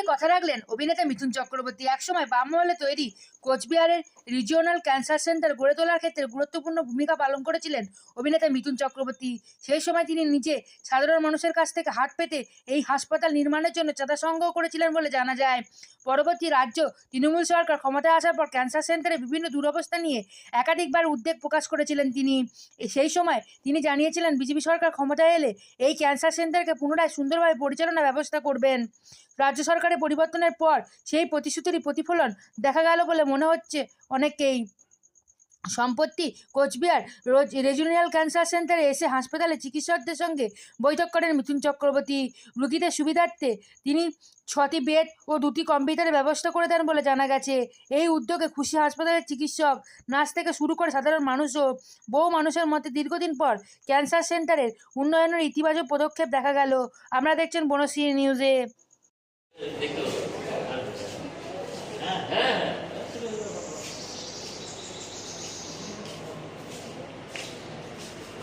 কথা রাখলেন অভিনেতা মিথুন চক্রবর্তী। একসময় বামমহলে তৈরি কোচবিহারের রিজিওনাল ক্যান্সার সেন্টার গড়ে তোলার ক্ষেত্রে গুরুত্বপূর্ণ ভূমিকা পালন করেছিলেন অভিনেতা মিথুন চক্রবর্তী। সেই সময় তিনি নিজে সাধারণ মানুষের কাছ থেকে হাত পেতে এই হাসপাতাল নির্মাণের জন্য চাঁদা সংগ্রহ করেছিলেন বলে জানা যায়। পরবর্তী রাজ্য তৃণমূল সরকার ক্ষমতায় আসার পর ক্যান্সার সেন্টারে বিভিন্ন দুরবস্থা নিয়ে একাধিকবার উদ্বেগ প্রকাশ করেছিলেন তিনি। সেই সময় তিনি জানিয়েছিলেন বিজেপি সরকার ক্ষমতায় এলে এই ক্যান্সার সেন্টারকে পুনরায় সুন্দরভাবে পরিচালনা ব্যবস্থা করবেন। রাজ্য সরকারের পরিবর্তনের পর সেই প্রতিশ্রুতিরই প্রতিফলন দেখা গেল বলে মনে হচ্ছে অনেককেই। সম্প্রতি কোচবিহার রিজিওনাল ক্যান্সার সেন্টারে এসে হাসপাতালে চিকিৎসকদের সঙ্গে বৈঠক করেন মিথুন চক্রবর্তী। রোগীদের সুবিধার্থে তিনি 6টি বেড ও 2টি কম্পিউটারের ব্যবস্থা করে দেন বলে জানা গেছে। এই উদ্যোগে খুশি হাসপাতালের চিকিৎসক, নার্স থেকে শুরু করে সাধারণ মানুষও। বহু মানুষের মতে দীর্ঘদিন পর ক্যান্সার সেন্টারের উন্নয়নের ইতিবাচক পদক্ষেপ দেখা গেল। আপনারা দেখছেন বনশ্রী নিউজে।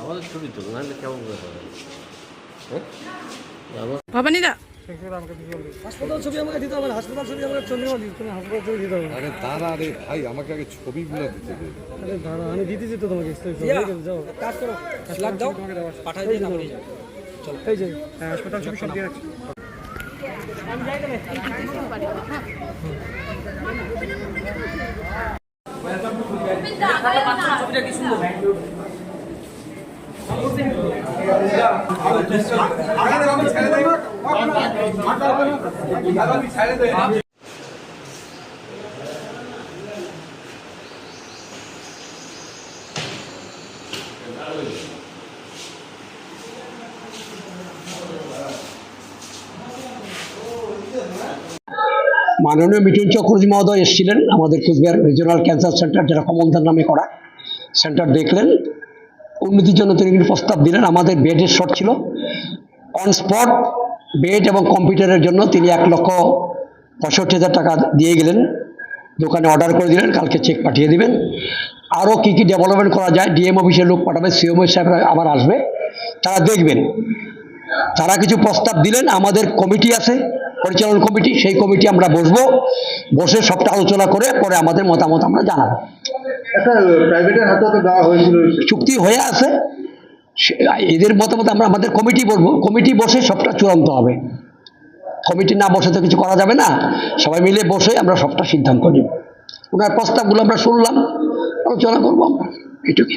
আমাদের ছবি তো নাহলে কেমন করে হবে? ভবানীদা হাসপাতাল ছবি আমাকে দিতে হবে, হাসপাতাল ছবি আমাকে চন্দ্রমা দিতে হবে, হাসপাতাল ছবি দিতে হবে। আরে দাঁড়া রে ভাই, আমাকে আগে ছবিগুলো দিতে দে। আরে দাঁড়া, আমি দিতেছি তো তোমাকে। যাও কাজ করো, লাগ দাও, পাঠাই দিই না। চল এই যে হাসপাতাল ছবি সব দিয়ে রাখছি। আমি যাই না, ছবিটা কি সুন্দর। মাননীয় মিঠুন চক্রবর্তী মহোদয় এসেছিলেন আমাদের কোচবিহার রিজিওনাল ক্যান্সার সেন্টার, যেটা কমলদার নামে করা সেন্টার, দেখলেন, উন্নতির জন্য তিনি কিন্তু প্রস্তাব দিলেন। আমাদের বেডের শর্ট ছিল, অন স্পট বেড এবং কম্পিউটারের জন্য তিনি 1,65,000 টাকা দিয়ে গেলেন, দোকানে অর্ডার করে দিলেন, কালকে চেক পাঠিয়ে দিবেন। আরও কী কী ডেভেলপমেন্ট করা যায় ডিএম অফিসের লোক পাঠাবে, সিএম সাহেবরা আবার আসবে, তারা দেখবেন। তারা কিছু প্রস্তাব দিলেন। আমাদের কমিটি আছে, পরিচালন কমিটি, সেই কমিটি আমরা বসবো, বসে সবটা আলোচনা করে পরে আমাদের মতামত আমরা জানাবো। একটা প্রাইভেটের হাতে তো দেওয়া হয়েছিল, চুক্তি হয়ে আছে, এদের মতামত আমরা আমাদের কমিটি বলবো, কমিটি বসে সবটা চূড়ান্ত হবে। কমিটি না বসে তো কিছু করা যাবে না, সবাই মিলে বসে আমরা সবটা সিদ্ধান্ত নিব। ওনার প্রস্তাবগুলো আমরা শুনলাম, আলোচনা করবো আমরা, এইটুকুই।